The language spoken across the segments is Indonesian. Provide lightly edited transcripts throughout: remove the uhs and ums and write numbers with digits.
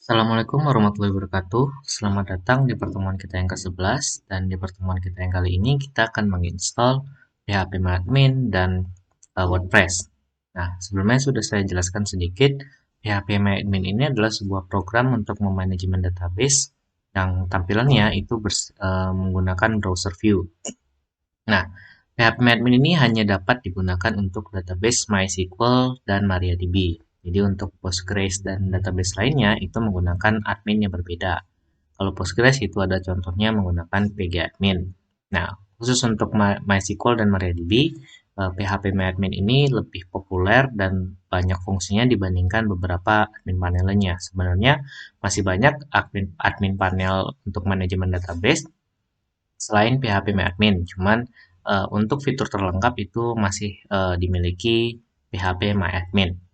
Assalamualaikum warahmatullahi wabarakatuh. Selamat datang di pertemuan kita yang ke-11 dan di pertemuan kita yang kali ini kita akan menginstal PHP MyAdmin dan WordPress. Nah, sebelumnya sudah saya jelaskan sedikit, PHP MyAdmin ini adalah sebuah program untuk memanajemen database yang tampilannya itu menggunakan browser view. Nah, PHP MyAdmin ini hanya dapat digunakan untuk database MySQL dan MariaDB. Jadi untuk Postgres dan database lainnya itu menggunakan admin yang berbeda. Kalau Postgres itu ada contohnya menggunakan pgadmin. Nah, khusus untuk MySQL dan MariaDB, PHP MyAdmin ini lebih populer dan banyak fungsinya dibandingkan beberapa admin panel lainnya. Sebenarnya masih banyak admin panel untuk manajemen database selain PHP MyAdmin, cuman untuk fitur terlengkap itu masih dimiliki PHP MyAdmin.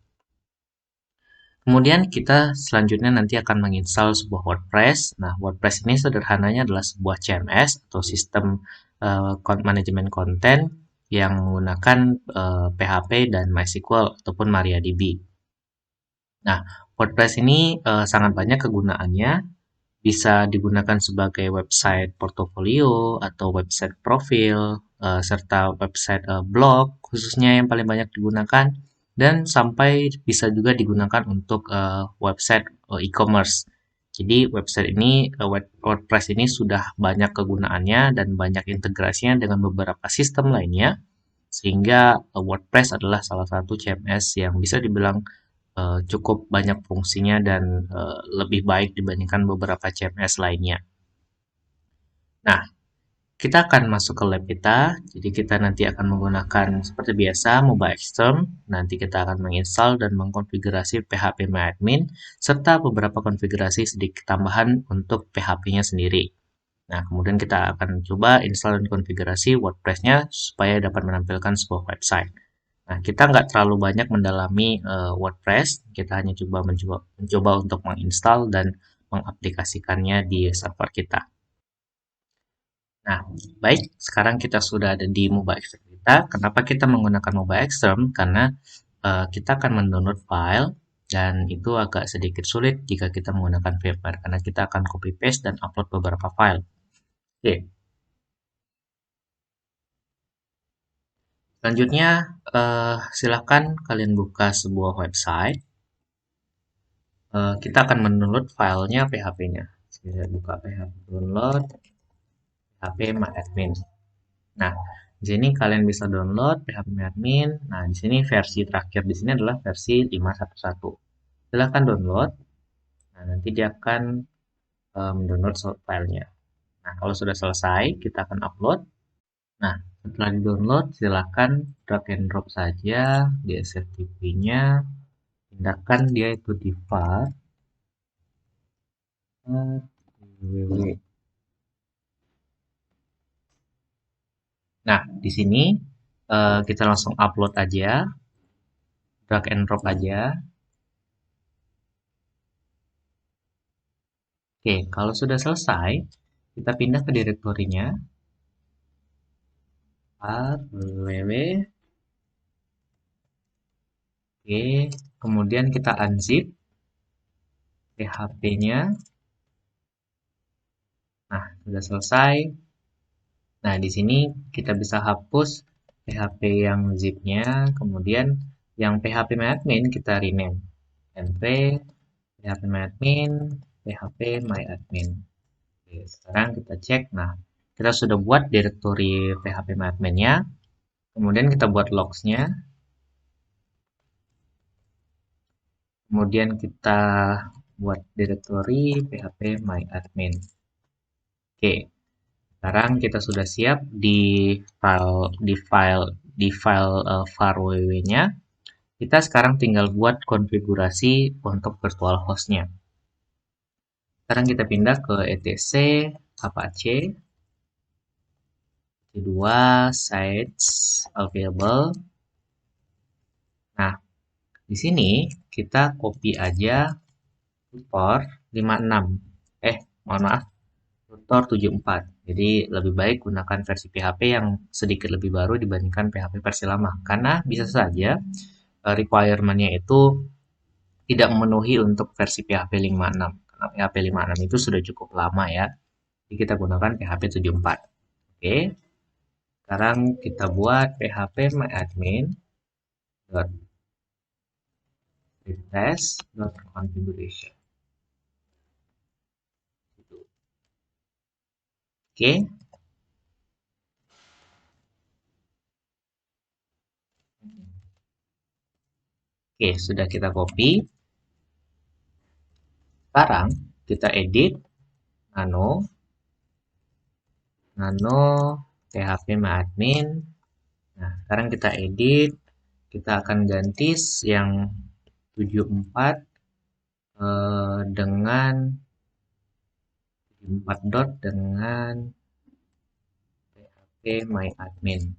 Kemudian kita selanjutnya nanti akan menginstal sebuah WordPress. Nah, WordPress ini sederhananya adalah sebuah CMS atau sistem manajemen konten yang menggunakan PHP dan MySQL ataupun MariaDB. Nah, WordPress ini sangat banyak kegunaannya, bisa digunakan sebagai website portofolio atau website profil, serta website blog khususnya yang paling banyak digunakan, dan sampai bisa juga digunakan untuk website e-commerce. Jadi website ini, WordPress ini sudah banyak kegunaannya dan banyak integrasinya dengan beberapa sistem lainnya, sehingga WordPress adalah salah satu CMS yang bisa dibilang cukup banyak fungsinya dan lebih baik dibandingkan beberapa CMS lainnya. Nah, kita akan masuk ke lab kita. Jadi kita nanti akan menggunakan seperti biasa Mobile Xterm. Nanti kita akan menginstal dan mengkonfigurasi PHP MyAdmin serta beberapa konfigurasi sedikit tambahan untuk PHP-nya sendiri. Nah, kemudian kita akan coba install dan konfigurasi WordPress-nya supaya dapat menampilkan sebuah website. Nah, kita nggak terlalu banyak mendalami WordPress, kita hanya mencoba untuk menginstal dan mengaplikasikannya di server kita. Nah, baik, sekarang kita sudah ada di Mobile Xterm kita. Kenapa kita menggunakan Mobile Xterm? Karena kita akan mendownload file dan itu agak sedikit sulit jika kita menggunakan VMware karena kita akan copy paste dan upload beberapa file. Oke, selanjutnya silakan kalian buka sebuah website. Kita akan mendownload filenya PHP-nya. Saya buka PHP download PHP MyAdmin. Nah, di sini kalian bisa download PHP MyAdmin. Nah, di sini versi terakhir di sini adalah versi 5.1.1. Silahkan download. Nah, nanti dia akan mendownload filenya. Nah, kalau sudah selesai, kita akan upload. Nah, setelah di-download, silahkan drag and drop saja di SFTP-nya. Pindahkan dia itu di var www. Nah, di sini kita langsung upload aja, drag and drop aja. Oke, kalau sudah selesai, kita pindah ke direktorinya. www. Oke, kemudian kita unzip PHP-nya. Nah, sudah selesai. Nah, di sini kita bisa hapus PHP yang zip-nya, kemudian yang PHP MyAdmin kita rename. np PHP MyAdmin, PHP MyAdmin. Oke, sekarang kita cek. Nah, kita sudah buat direktori PHP MyAdmin-nya. Kemudian kita buat logs-nya. Kemudian kita buat direktori PHP MyAdmin. Oke, sekarang kita sudah siap di file var www-nya. Kita sekarang tinggal buat konfigurasi untuk virtual host-nya. Sekarang kita pindah ke etc apache kedua sites available. Nah, di sini kita copy aja tutor 56. Mohon maaf, tutor 74. Jadi lebih baik gunakan versi PHP yang sedikit lebih baru dibandingkan PHP versi lama. Karena bisa saja requirement-nya itu tidak memenuhi untuk versi PHP 56. Karena PHP 56 itu sudah cukup lama ya. Jadi kita gunakan PHP 74. Oke. Sekarang kita buat PHP myadmin .replace.configuration. Oke. Oke, sudah kita copy. Sekarang kita edit nano PHP myadmin. Nah, sekarang kita edit. Kita akan ganti yang 74 dengan 74 dot dengan PHP myadmin.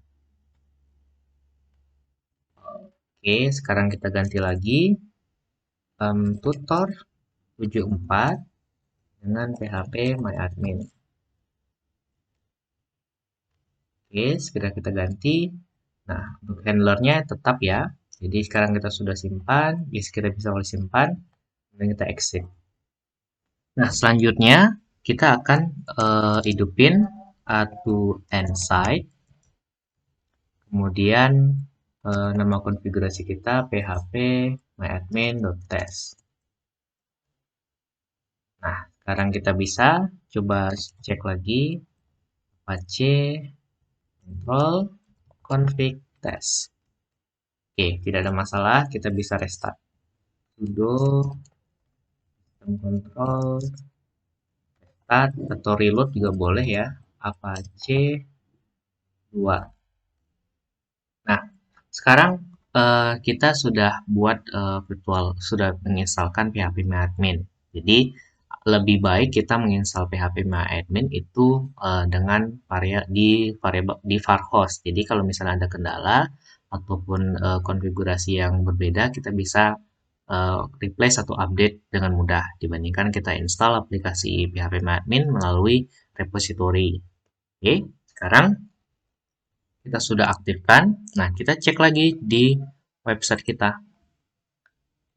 Oke, sekarang kita ganti lagi tutor 74 dengan PHP myadmin. Oke, segera kita ganti. Nah, untuk handlernya tetap ya. Jadi sekarang kita sudah simpan, kita bisa simpan, dan kita exit. Nah, selanjutnya kita akan hidupin to end site. Kemudian nama konfigurasi kita php myadmin.test. Nah, sekarang kita bisa coba cek lagi apache control config test. Oke, tidak ada masalah, kita bisa restart. Sudo system control restart atau reload juga boleh ya. Apache 2. Nah, sekarang kita sudah buat sudah menginstalkan PHP myadmin. Jadi lebih baik kita menginstal PHP myadmin itu dengan di varhost. Jadi kalau misalnya ada kendala ataupun konfigurasi yang berbeda, kita bisa replace atau update dengan mudah dibandingkan kita install aplikasi PHP myadmin melalui repository. Oke, sekarang kita sudah aktifkan. Nah, kita cek lagi di website kita.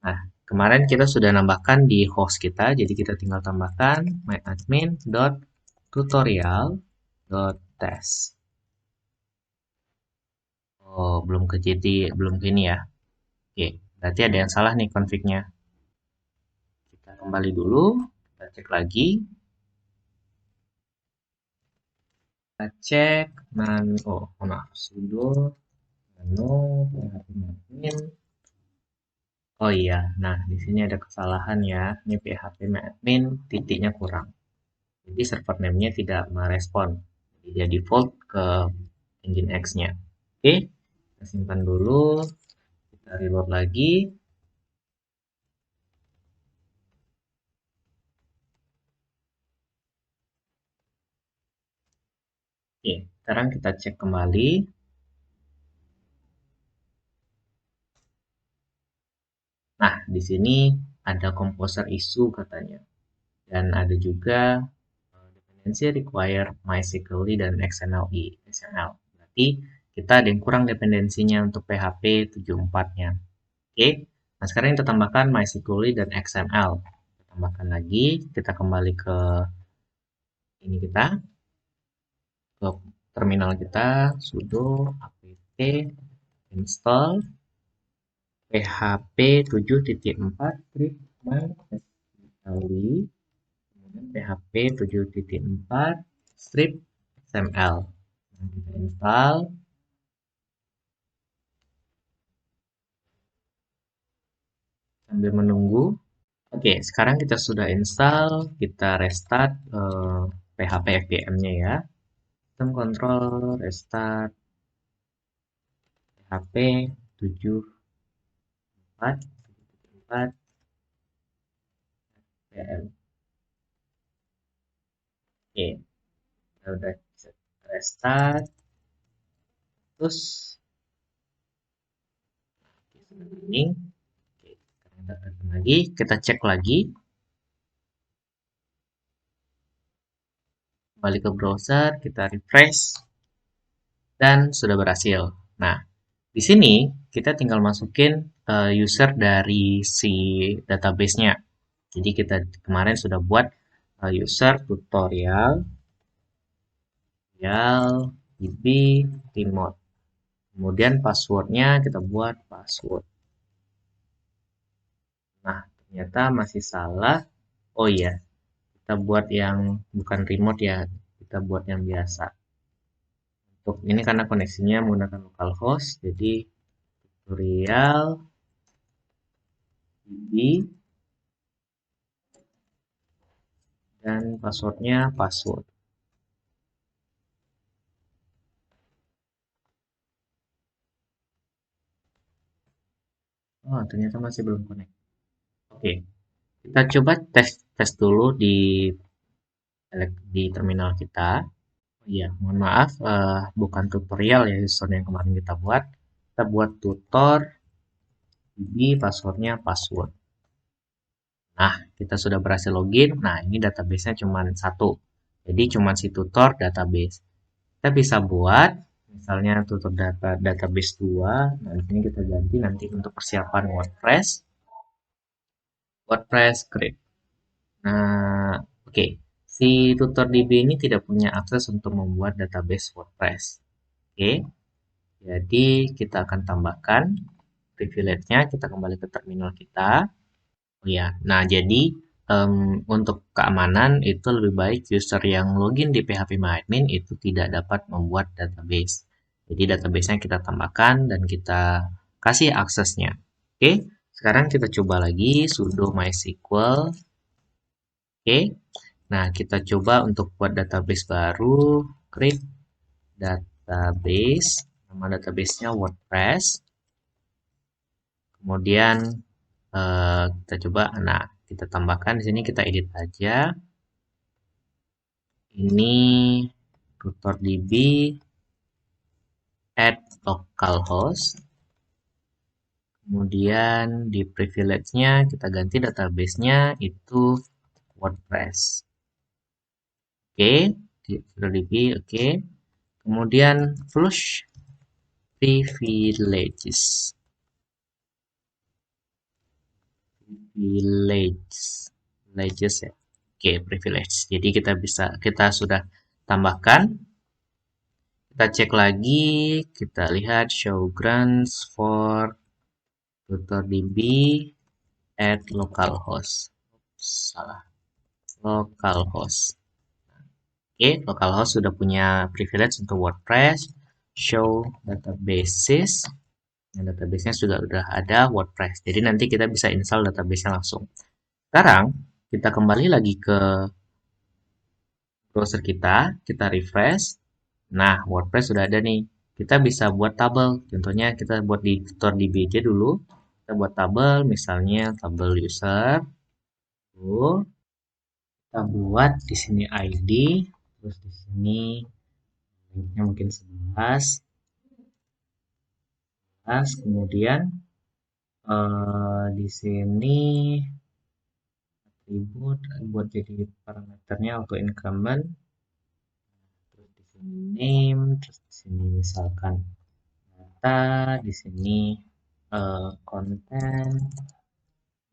Nah, kemarin kita sudah nambahkan di host kita, jadi kita tinggal tambahkan myadmin.tutorial.test. Oh, belum ke ini ya. Oke, berarti ada yang salah nih config-nya. Kita kembali dulu, kita cek lagi. Kita cek sudo nano php myadmin. Oh iya, nah di sini ada kesalahan ya. Ini PHP myadmin titiknya kurang. Jadi server name-nya tidak merespon. Jadi dia default ke Nginx-nya. Oke, kita simpan dulu. Kita reload lagi. Oke, sekarang kita cek kembali. Nah, di sini ada composer issue katanya. Dan ada juga dependency require MySQL dan XML. Berarti kita ada yang kurang dependensinya untuk PHP 74-nya. Oke, nah sekarang kita tambahkan MySQL dan XML. Kita tambahkan lagi, kita kembali ke ini kita, ke terminal kita, sudo apt install php 7.4 script kemudian php 7.4 strip XML. Nah, kita install. Sambil menunggu. Oke, sekarang kita sudah install, kita restart PHP FPM-nya ya. Sistem control restart PHP 74 PM. Oke, kita udah restart. Terus ini, oke, kita lagi, kita cek lagi. Balik ke browser, kita refresh dan sudah berhasil. Nah, Di sini kita tinggal masukin user dari si database-nya. Jadi kita kemarin sudah buat user tutorial db remote. Kemudian passwordnya kita buat password. Nah, ternyata masih salah. Oh iya, kita buat yang bukan remote ya, kita buat yang biasa. Untuk ini karena koneksinya menggunakan localhost, jadi tutorial db dan passwordnya password. Oh, ternyata masih belum connect. Oke, kita coba tes dulu di terminal kita. Oh iya, mohon maaf, bukan tutorial ya user yang kemarin kita buat. Kita buat tutor db passwordnya password. Nah, kita sudah berhasil login. Nah, ini database-nya cuma satu. Jadi cuma si tutor database. Kita bisa buat misalnya tutor database 2. Nah, di sini kita ganti nanti untuk persiapan WordPress create. Nah, oke. Si tutor DB ini tidak punya akses untuk membuat database WordPress. Oke. Jadi kita akan tambahkan privilege-nya, kita kembali ke terminal kita. Oh ya, nah jadi untuk keamanan itu lebih baik user yang login di phpMyAdmin itu tidak dapat membuat database. Jadi database-nya kita tambahkan dan kita kasih aksesnya. Oke, sekarang kita coba lagi sudo mysql. Oke, nah kita coba untuk buat database baru, create database, nama database-nya WordPress. Kemudian kita coba, nah kita tambahkan di sini, kita edit aja. Ini tutor db add localhost. Kemudian di privilege-nya kita ganti database-nya itu WordPress. Oke, tutor db oke. Kemudian flush privileges. Privileges ya. Oke, privilege. Jadi kita sudah tambahkan. Kita cek lagi, kita lihat show grants for tutor db add localhost. Salah. Localhost. Oke, localhost sudah punya privilege untuk WordPress. Show databases. Nah, database-nya sudah ada WordPress. Jadi nanti kita bisa install database-nya langsung. Sekarang kita kembali lagi ke browser kita refresh. Nah, WordPress sudah ada nih. Kita bisa buat tabel. Contohnya kita buat di tutor db aja dulu. Kita buat tabel, misalnya tabel user. Lalu kita buat di sini ID, terus di sini linknya mungkin 11. Kemudian di sini atribut buat jadi parameternya auto increment. Terus di sini name, terus di sini misalkan data, di sini konten,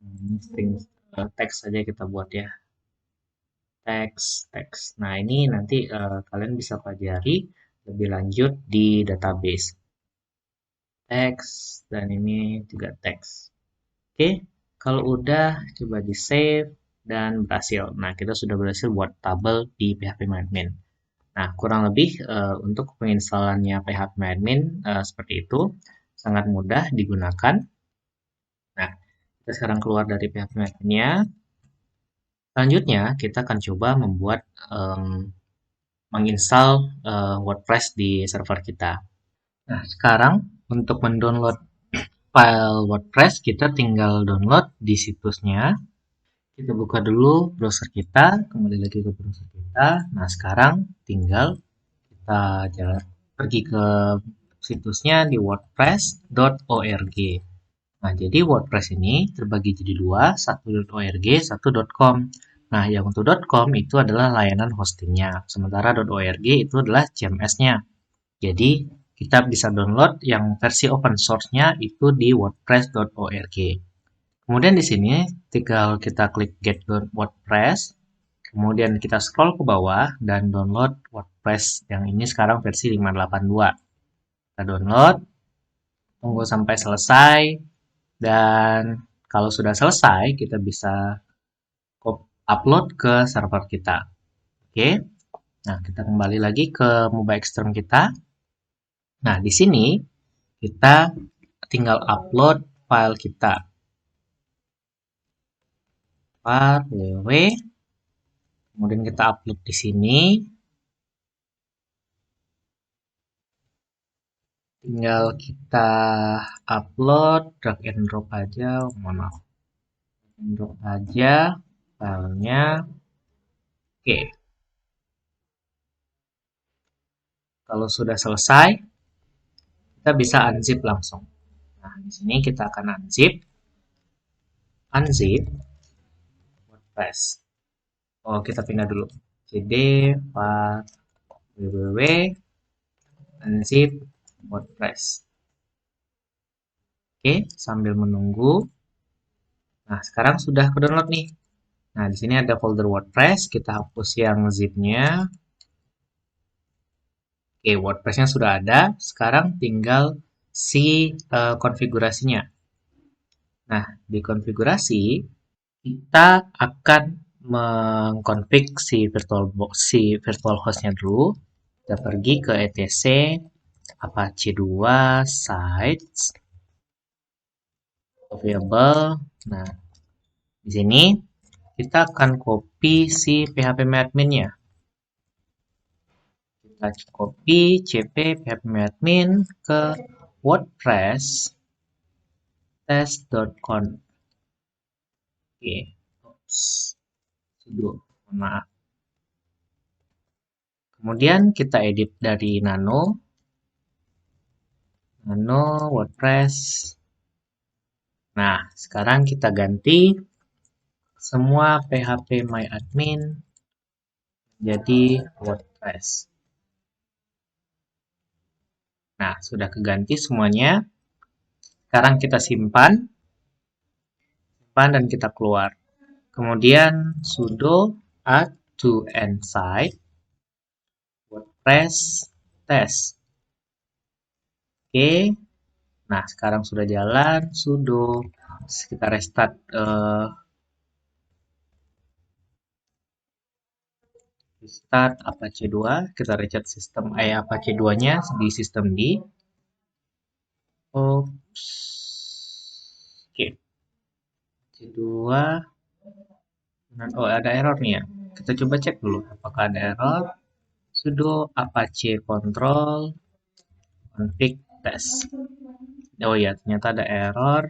ini string teks saja kita buat ya, teks. Nah ini nanti kalian bisa pelajari lebih lanjut di database teks, dan ini juga teks. Oke, kalau udah coba di save dan berhasil. Nah kita sudah berhasil buat tabel di phpMyAdmin. Nah, kurang lebih untuk penginstalannya phpMyAdmin seperti itu, sangat mudah digunakan. Nah, kita sekarang keluar dari phpMyAdmin-nya. Selanjutnya, kita akan coba membuat menginstal WordPress di server kita. Nah, sekarang untuk mendownload file WordPress, kita tinggal download di situsnya. Kita buka dulu browser kita, kembali lagi ke browser kita. Nah, sekarang tinggal kita pergi ke situsnya di wordpress.org. Nah, jadi WordPress ini terbagi jadi dua, satu .org, satu .com. Nah, yang untuk .com itu adalah layanan hostingnya, sementara .org itu adalah CMS-nya. Jadi, kita bisa download yang versi open source-nya itu di wordpress.org. Kemudian di sini tinggal kita klik Get WordPress, kemudian kita scroll ke bawah dan download WordPress yang ini sekarang versi 582. Kita download, tunggu sampai selesai, dan kalau sudah selesai kita bisa upload ke server kita. Oke. Nah, kita kembali lagi ke Moba Extreme kita. Nah, di sini kita tinggal upload file kita. www. Kemudian kita upload di sini. Tinggal kita upload, drag and drop aja, mohon maaf. Drag and drop aja filenya. Oke. Kalau sudah selesai, kita bisa unzip langsung. Nah, di sini kita akan unzip WordPress. Oh, kita pindah dulu. cd www unzip WordPress. Oke, sambil menunggu. Nah, sekarang sudah ke-download nih. Nah, di sini ada folder WordPress. Kita hapus yang zip-nya. Oke, WordPress-nya sudah ada. Sekarang tinggal si konfigurasinya. Nah, di konfigurasi kita akan mengkonfig si virtual host-nya dulu. Kita pergi ke etc Apache 2 sites available. Nah, di sini kita akan copy si phpMyAdmin-nya. Kita copy cp phpMyAdmin ke WordPress test.conf. Oke, sudo, maaf. Kemudian kita edit dari nano WordPress. Nah, sekarang kita ganti semua phpMyAdmin jadi WordPress. Nah, sudah keganti semuanya. Sekarang kita simpan dan kita keluar. Kemudian sudo add to end site WordPress test. Oke. Nah, sekarang sudah jalan, sudo kita restart Apache 2, kita reset sistem Apache 2-nya di sistem D. Oops. Oke. Apache 2. Oh, ada error nih ya. Kita coba cek dulu apakah ada error. Sudo apache control config test. Oh ya, ternyata ada error.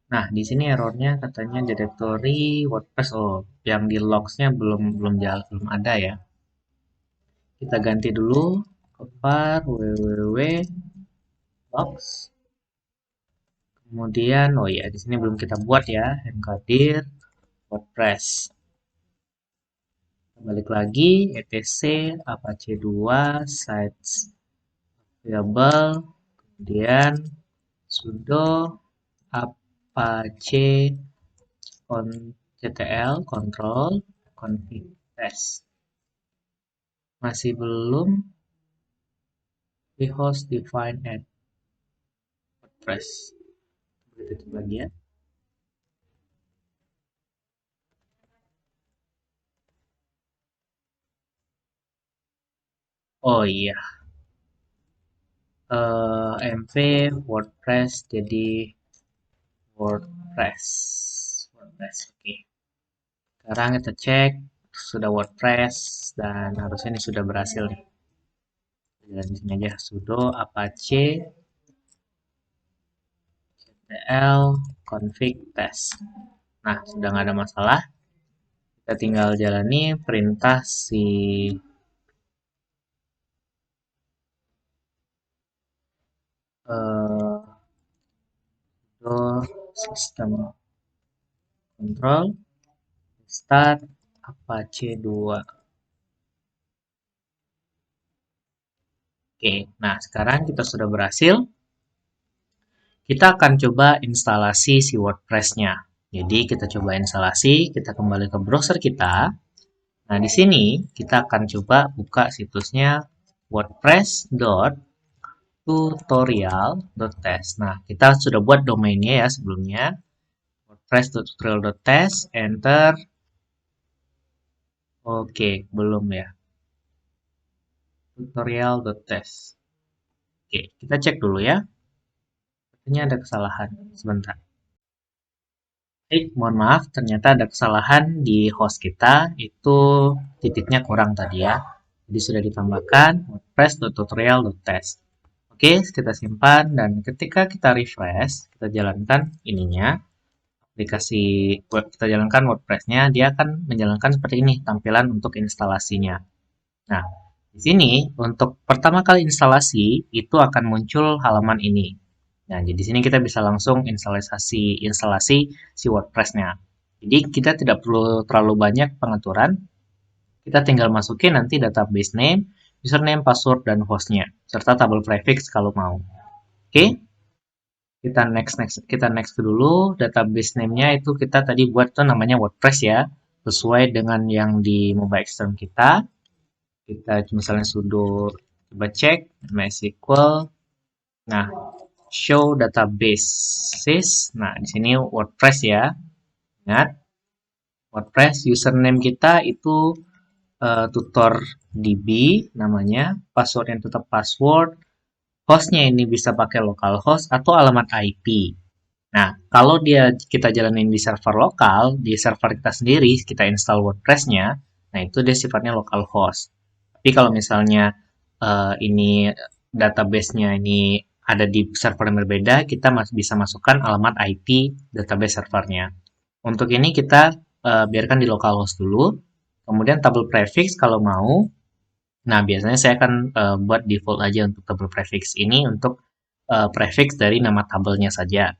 Nah, di sini errornya katanya directory WordPress. Oh, yang di logs-nya belum ada ya. Kita ganti dulu ke var www logs. Kemudian, oh ya, di sini belum kita buat ya, mkdir WordPress. Balik lagi, etc apache 2 sites available, kemudian sudo apache ctl control config test. Masih belum host define at WordPress. Kita coba lagi ya. Oh iya, mv WordPress jadi WordPress. Oke. Sekarang kita cek sudah WordPress dan harusnya ini sudah berhasil nih. Dan di sini aja sudo apache ctl config test. Nah, sudah nggak ada masalah. Kita tinggal jalani perintah si sistem control start apache 2. Oke, nah sekarang kita sudah berhasil. Kita akan coba instalasi si WordPress-nya. Jadi kita coba instalasi, kita kembali ke browser kita. Nah, di sini kita akan coba buka situsnya wordpress.tutorial.test. Nah, kita sudah buat domainnya ya sebelumnya. wordpress.tutorial.test, enter. Oke, belum ya. tutorial.test. Oke, kita cek dulu ya. Sepertinya ada kesalahan. Sebentar. Mohon maaf, ternyata ada kesalahan di host kita, itu titiknya kurang tadi ya. Jadi sudah ditambahkan wordpress.tutorial.test. Oke, kita simpan dan ketika kita refresh, kita jalankan ininya, aplikasi kita jalankan WordPress-nya, dia akan menjalankan seperti ini tampilan untuk instalasinya. Nah, di sini untuk pertama kali instalasi itu akan muncul halaman ini. Nah, jadi di sini kita bisa langsung instalasi si WordPress-nya. Jadi kita tidak perlu terlalu banyak pengaturan. Kita tinggal masukin nanti database name, username, password, dan hostnya, serta tabel prefix kalau mau. Oke, kita next dulu. Database name-nya itu kita tadi buat tuh namanya WordPress ya, sesuai dengan yang di mobile extern kita. Kita misalnya sudo coba cek MySQL. Nah, show databases. Nah, di sini WordPress ya. Ingat, WordPress username kita itu tutordb namanya, passwordnya tetap password, hostnya ini bisa pakai localhost atau alamat IP. Nah, kalau kita jalanin di server lokal, di server kita sendiri, kita install WordPress-nya, nah itu dia sifatnya localhost. Tapi kalau misalnya ini database-nya ini ada di server yang berbeda, kita bisa masukkan alamat IP database servernya. Untuk ini kita biarkan di localhost dulu. Kemudian tabel prefix kalau mau. Nah, biasanya saya akan buat default aja untuk tabel prefix ini untuk prefix dari nama tabelnya saja.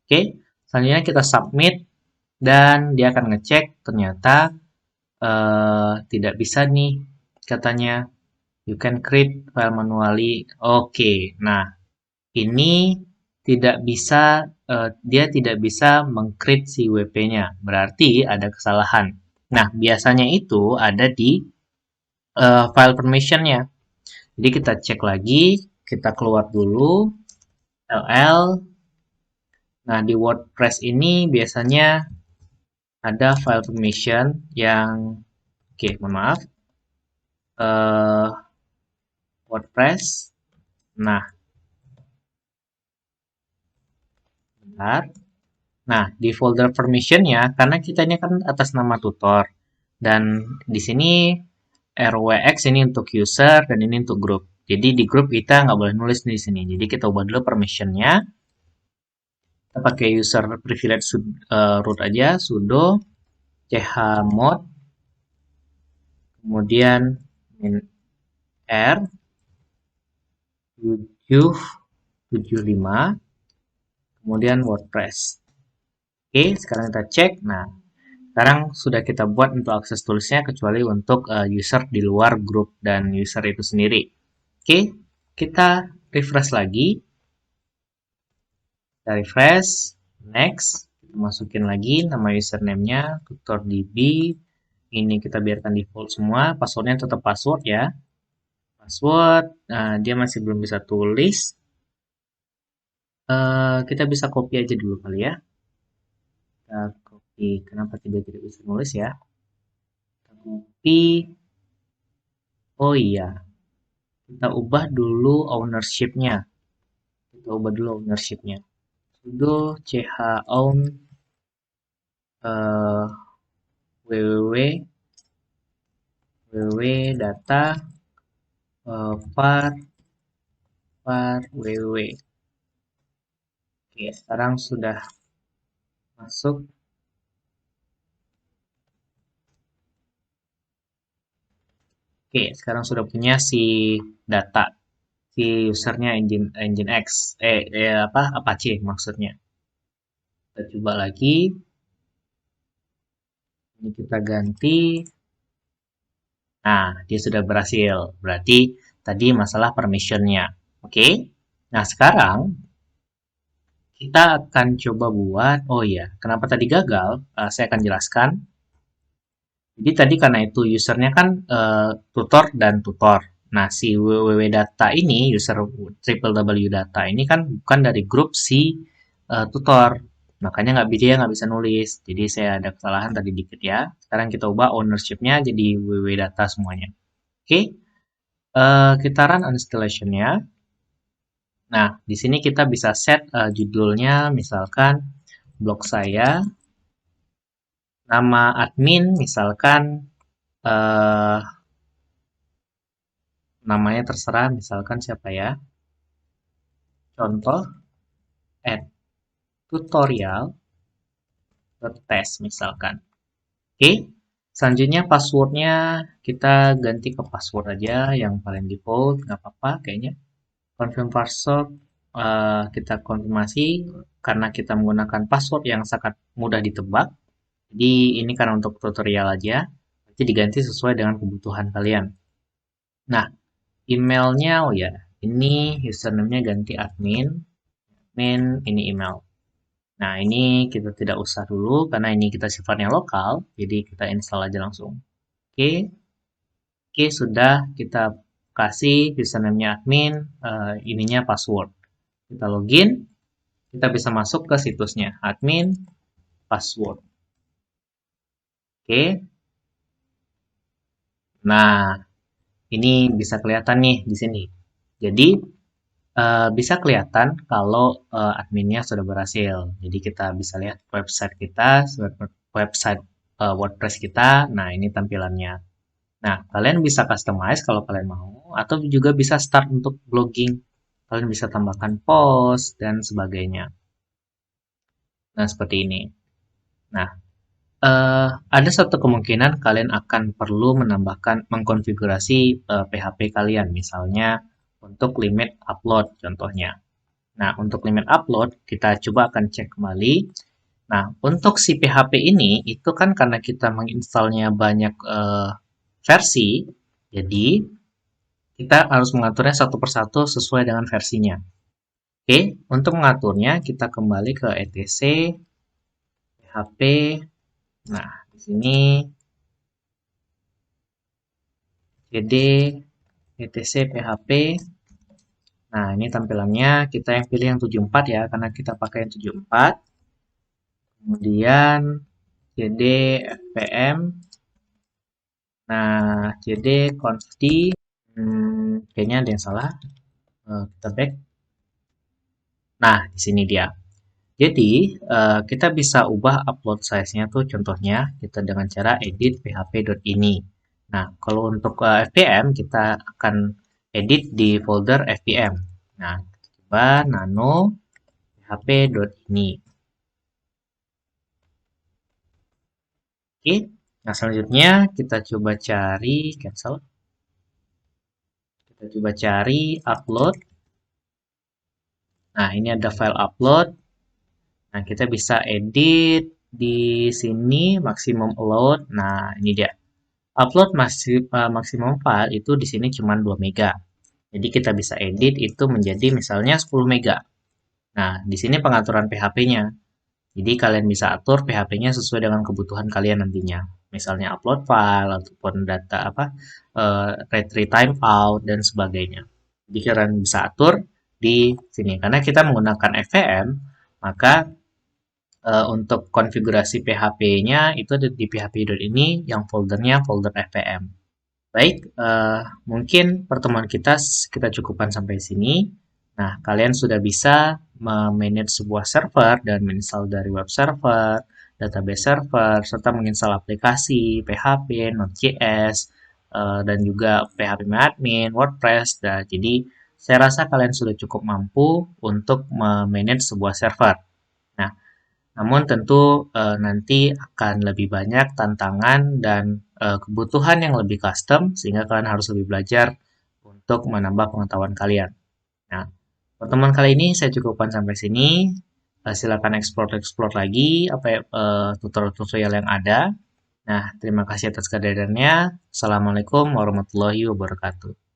Oke, selanjutnya kita submit dan dia akan ngecek ternyata tidak bisa nih katanya you can create file manually. Oke, nah ini tidak bisa dia tidak bisa meng-create si WP-nya. Berarti ada kesalahan. Nah, biasanya itu ada di file permission-nya. Jadi kita cek lagi, kita keluar dulu ll. Nah, di WordPress ini biasanya ada file permission yang oke, mohon maaf. WordPress. Nah, bentar. Nah, di folder permission-nya, karena kita ini kan atas nama tutor, dan di sini RWX ini untuk user dan ini untuk grup. Jadi di grup kita nggak boleh nulis di sini. Jadi kita ubah dulu permission-nya. Kita pakai user privilege root aja, sudo chmod, kemudian min r 775, kemudian WordPress. Oke, sekarang kita cek. Nah, sekarang sudah kita buat untuk akses tulisnya kecuali untuk user di luar grup dan user itu sendiri. Oke, kita refresh lagi. Kita refresh, next, kita masukin lagi nama username-nya, tutordb. Ini kita biarkan default semua, passwordnya tetap password ya. Password, dia masih belum bisa tulis. Kita bisa copy aja dulu kali ya. Kita copy, kenapa tidak bisa nulis ya? Kita copy. Oh iya, kita ubah dulu ownership-nya. Kita ubah dulu ownership-nya. Sudo chown www data var www. Oke, sekarang sudah masuk. Oke, sekarang sudah punya si data, si usernya Nginx, Apache maksudnya. Kita coba lagi. Ini kita ganti. Nah, dia sudah berhasil. Berarti tadi masalah permissionnya. Oke? Nah, sekarang kita akan coba buat, oh iya, kenapa tadi gagal? Saya akan jelaskan. Jadi tadi karena itu usernya kan tutor dan tutor. Nah, si www data ini, user triple w data ini kan bukan dari grup si tutor. Makanya dia nggak bisa nulis. Jadi saya ada kesalahan tadi dikit ya. Sekarang kita ubah ownership-nya jadi www data semuanya. Oke, kita run installation-nya. Nah, di sini kita bisa set judulnya, misalkan blog saya, nama admin, misalkan eh, namanya terserah, misalkan siapa ya, contoh add tutorial.test misalkan. Oke, selanjutnya passwordnya kita ganti ke password aja yang paling default, nggak apa-apa kayaknya. Confirm password, kita konfirmasi karena kita menggunakan password yang sangat mudah ditebak. Jadi ini karena untuk tutorial aja, nanti diganti sesuai dengan kebutuhan kalian. Nah, emailnya, oh ya, ini username-nya ganti admin, ini email. Nah, ini kita tidak usah dulu karena ini kita sifatnya lokal, jadi kita install aja langsung. Oke, oke sudah kita kasih username-nya admin, ininya password. Kita login, kita bisa masuk ke situsnya admin password. Oke. Nah, ini bisa kelihatan nih di sini. Jadi bisa kelihatan kalau adminnya sudah berhasil. Jadi kita bisa lihat website kita, website WordPress kita. Nah, ini tampilannya. Nah, kalian bisa customize kalau kalian mau, atau juga bisa start untuk blogging. Kalian bisa tambahkan post dan sebagainya. Nah, seperti ini. Nah, ada satu kemungkinan kalian akan perlu mengkonfigurasi PHP kalian, misalnya untuk limit upload contohnya. Nah, untuk limit upload, kita coba akan cek kembali. Nah, untuk si PHP ini, itu kan karena kita menginstalnya banyak versi, jadi kita harus mengaturnya satu persatu sesuai dengan versinya. Oke, untuk mengaturnya, kita kembali ke etc PHP. Nah, di sini cd etc PHP. Nah, ini tampilannya kita yang pilih yang 74 ya, karena kita pakai yang 74. Kemudian cd fpm. Nah, cd const kayaknya ada yang salah. Kita back. Nah, di sini dia. Jadi, kita bisa ubah upload size-nya tuh contohnya kita dengan cara edit php.ini. Nah, kalau untuk fpm kita akan edit di folder fpm. Nah, coba nano php.ini. Oke, nah selanjutnya kita coba cari cancel. Kita coba cari upload. Nah, ini ada file upload. Nah, kita bisa edit di sini maximum allowed. Nah, ini dia. Upload maximum file itu di sini cuma 2 mega. Jadi kita bisa edit itu menjadi misalnya 10 mega. Nah, di sini pengaturan PHP-nya. Jadi kalian bisa atur PHP-nya sesuai dengan kebutuhan kalian nantinya. Misalnya upload file ataupun data retrieve timeout dan sebagainya. Jadi kalian bisa atur di sini. Karena kita menggunakan FVM, maka untuk konfigurasi PHP-nya itu ada di php.ini yang foldernya folder FVM. Baik, mungkin pertemuan kita cukupkan sampai sini. Nah, kalian sudah bisa memanage sebuah server dan menginstal dari web server, database server, serta menginstal aplikasi, PHP, Node.js, dan juga PHP admin, WordPress. Dan jadi, saya rasa kalian sudah cukup mampu untuk memanage sebuah server. Nah, namun tentu nanti akan lebih banyak tantangan dan kebutuhan yang lebih custom sehingga kalian harus lebih belajar untuk menambah pengetahuan kalian. Nah, pertemuan kali ini saya cukupkan sampai sini. Silakan explore lagi apa tutorial-tutorial yang ada. Nah, terima kasih atas kehadirannya. Assalamualaikum warahmatullahi wabarakatuh.